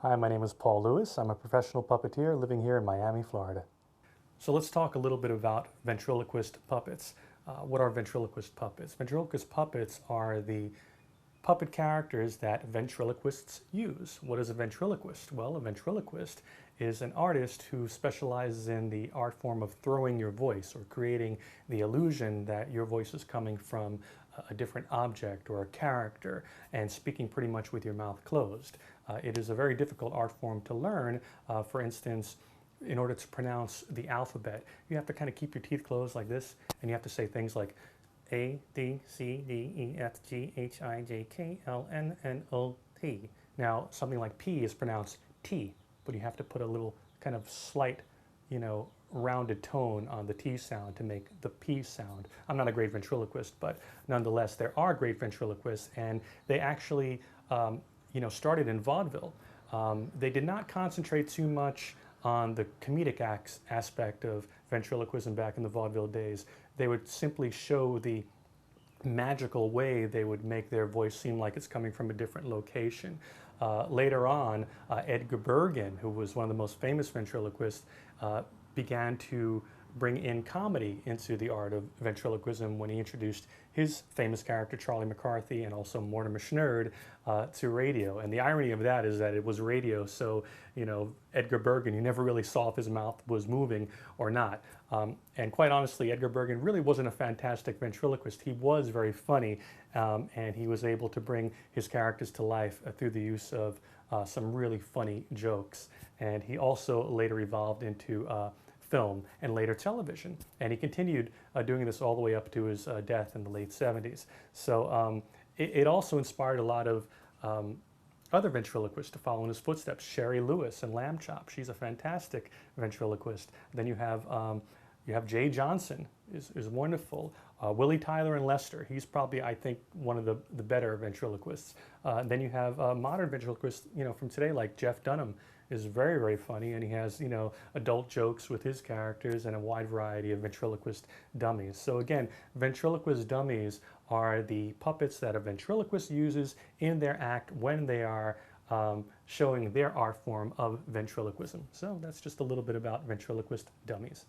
Hi, my name is Paul Lewis. I'm a professional puppeteer living here in Miami, Florida. So let's talk a little bit about ventriloquist puppets. What are ventriloquist puppets? Ventriloquist puppets are the puppet characters that ventriloquists use. What is a ventriloquist? Well, a ventriloquist is an artist who specializes in the art form of throwing your voice or creating the illusion that your voice is coming from a different object or a character and speaking pretty much with your mouth closed. It is a very difficult art form to learn. For instance, in order to pronounce the alphabet, you have to kind of keep your teeth closed like this, and you have to say things like A, D, C, D, E, F, G, H, I, J, K, L, N, N, O, T. Now, something like P is pronounced T, but you have to put a little kind of slight, rounded tone on the T sound to make the P sound. I'm not a great ventriloquist, but nonetheless, there are great ventriloquists, and they actually, started in vaudeville. They did not concentrate too much on the comedic aspect of ventriloquism back in the vaudeville days. They would simply show the magical way they would make their voice seem like it's coming from a different location. Later on, Edgar Bergen, who was one of the most famous ventriloquists, began to bring in comedy into the art of ventriloquism when he introduced his famous character Charlie McCarthy and also Mortimer Snerd to radio. And the irony of that is that it was radio, so Edgar Bergen, you never really saw if his mouth was moving or not. And quite honestly, Edgar Bergen really wasn't a fantastic ventriloquist. He was very funny, and he was able to bring his characters to life through the use of some really funny jokes. And he also later evolved into film and later television, and he continued doing this all the way up to his death in the late 70s. So it also inspired a lot of other ventriloquists to follow in his footsteps. Sherry Lewis and Lamb Chop, she's a fantastic ventriloquist. Then you have Jay Johnson, is wonderful. Willie Tyler and Lester, he's probably, I think, one of the better ventriloquists. Then you have modern ventriloquists, from today, like Jeff Dunham, is very, very funny, and he has, adult jokes with his characters and a wide variety of ventriloquist dummies. So again, ventriloquist dummies are the puppets that a ventriloquist uses in their act when they are showing their art form of ventriloquism. So that's just a little bit about ventriloquist dummies.